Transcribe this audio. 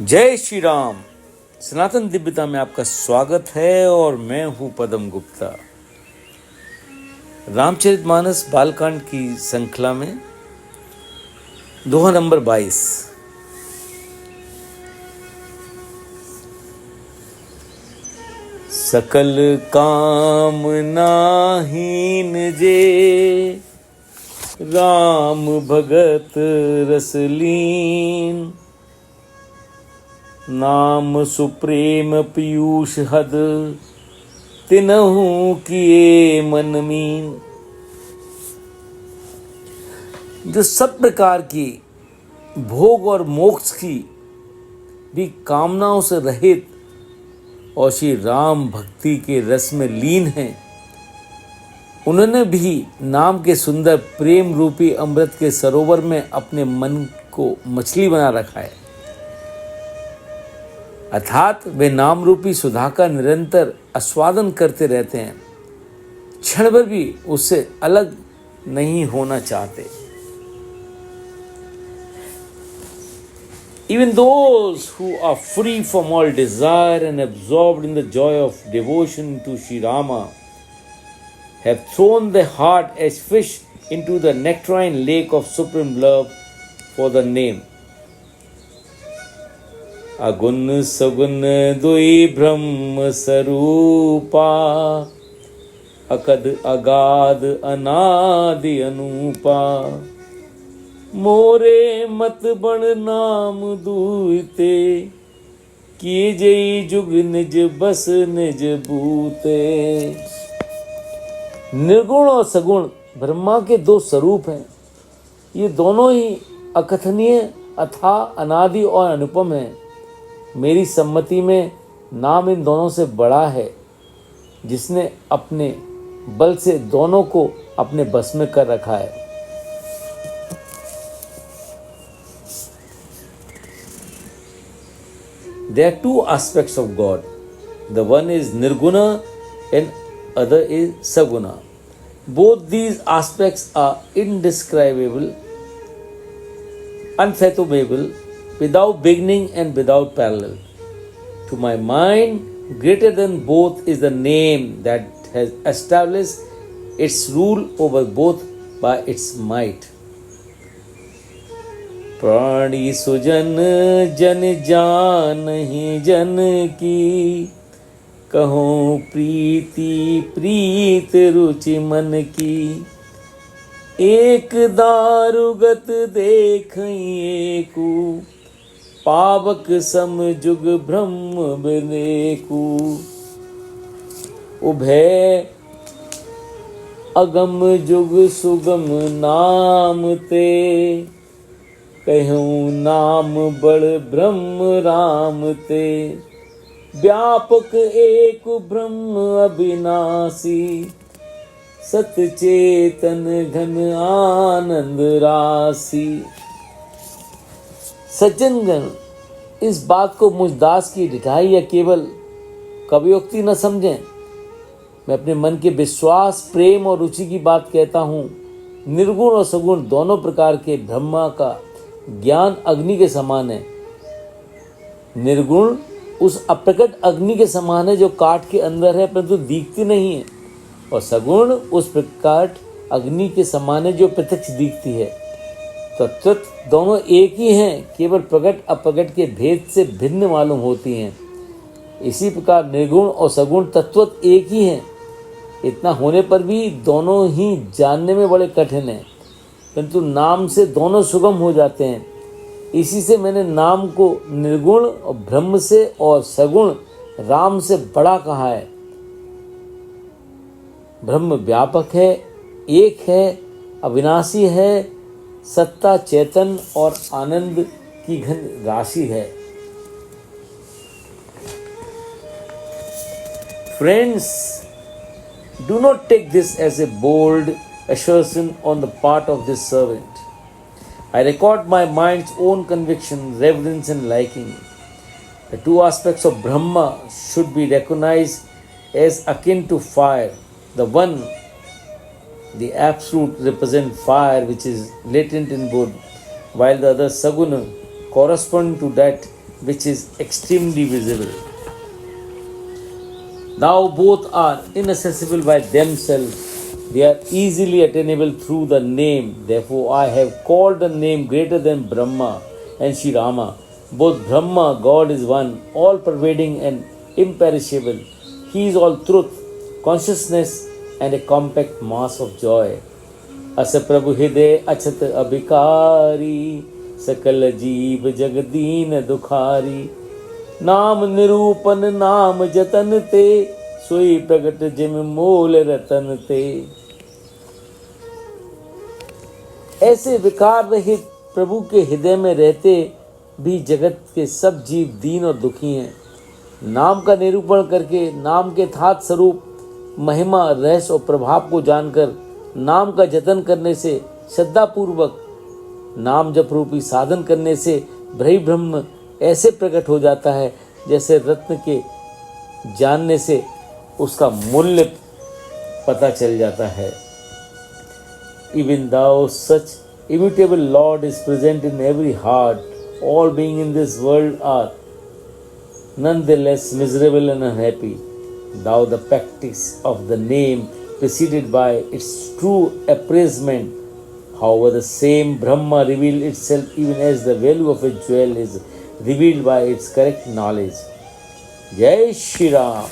जय श्री राम। सनातन दिव्यता में आपका स्वागत है और मैं हूं पदम गुप्ता। रामचरितमानस बालकांड की श्रृंखला में दोहा नंबर 22। सकल कामना हीन जे राम भगत रसलीन, नाम सुप्रेम पीयूष हद तिनहु किए मन मीन। जो सब प्रकार की भोग और मोक्ष की भी कामनाओं से रहित और श्री राम भक्ति के रस में लीन हैं, उन्होंने भी नाम के सुंदर प्रेम रूपी अमृत के सरोवर में अपने मन को मछली बना रखा है। अर्थात वे नाम रूपी सुधा का निरंतर आस्वादन करते रहते हैं, क्षण भर भी उससे अलग नहीं होना चाहते। Even those who are free from all desire and absorbed in the joy of devotion to Sri Rama have thrown their heart as fish into the nectarine lake of supreme love for the name. अगुण सगुण दुई ब्रह्म स्वरूपा, अकद अगाध अनादि अनूपा, मोरे मत बण नाम दूते, किए जई जुग निज बस निज बूते। निर्गुण और सगुण ब्रह्मा के दो स्वरूप हैं। ये दोनों ही अकथनीय, अथाह, अनादि और अनुपम हैं। मेरी सम्मति में नाम इन दोनों से बड़ा है, जिसने अपने बल से दोनों को अपने बस में कर रखा है। There are two aspects of God. The one is Nirguna and other is Saguna. Both these aspects are indescribable, unfathomable, without beginning and without parallel. To my mind, greater than both is the name that has established its rule over both by its might. प्राणी सुजन जन जानहि जन की, कहूँ प्रीति प्रीत रुचि मन की। एक दारुगत देखिए को, पावक सम जुग ब्रह्म बिनेकु। उभय अगम जुग सुगम नाम ते, कहूँ नाम बड़ ब्रह्म राम ते। व्यापक एक ब्रह्म अविनाशी, सतचेतन घन आनंद राशि। सज्जनगण इस बात को मुझ दास की ढिठाई या केवल कवियोक्ति न समझें। मैं अपने मन के विश्वास, प्रेम और रुचि की बात कहता हूँ। निर्गुण और सगुण दोनों प्रकार के ब्रह्मा का ज्ञान अग्नि के समान है। निर्गुण उस अप्रकट अग्नि के समान है जो काठ के अंदर है परंतु दिखती नहीं है, और सगुण उस प्रकट अग्नि के समान है जो प्रत्यक्ष दिखती है। तत्वतः दोनों एक ही हैं, केवल प्रकट अप्रकट के भेद से भिन्न मालूम होती हैं। इसी प्रकार निर्गुण और सगुण तत्वतः एक ही हैं। इतना होने पर भी दोनों ही जानने में बड़े कठिन हैं, परंतु नाम से दोनों सुगम हो जाते हैं। इसी से मैंने नाम को निर्गुण और ब्रह्म से और सगुण राम से बड़ा कहा है। ब्रह्म व्यापक है, एक है, अविनाशी है, सत्ता, चेतन और आनंद की घन राशि है। Friends, do not take this as a bold assertion on the part of this servant. I record my mind's own conviction, reverence and liking. The two aspects of Brahma should be recognized as akin to fire. The one, the absolute, represent fire which is latent in both, while the other Saguna correspond to that which is extremely visible. Now both are inaccessible by themselves. They are easily attainable through the name. Therefore I have called a name greater than Brahma and Sri Rama. Both Brahma, God is one, all pervading and imperishable. He is all truth, consciousness and a compact mass of joy. अस प्रभु हृदय अछत अभिकारी, सकल जीव जगदीन दुखारी. नाम निरूपन नाम जतन ते, सोई प्रगट जिम मूल रतन ते. ऐसे विकार रहित प्रभु के हृदय में रहते भी जगत के सब जीव दीन और दुखी हैं. नाम का निरूपण करके नाम के यथार्थ स्वरूप, महिमा, रहस्य और प्रभाव को जानकर नाम का जतन करने से, श्रद्धापूर्वक नाम जप रूपी साधन करने से ब्रह्म ऐसे प्रकट हो जाता है जैसे रत्न के जानने से उसका मूल्य पता चल जाता है. Even thou such immutable Lord is present in every heart. All beings in this world are none the less miserable and unhappy. Thou the practice of the name preceded by its true appraisement. However, the same Brahma revealed itself even as the value of a jewel is revealed by its correct knowledge. Jai Shri Ram.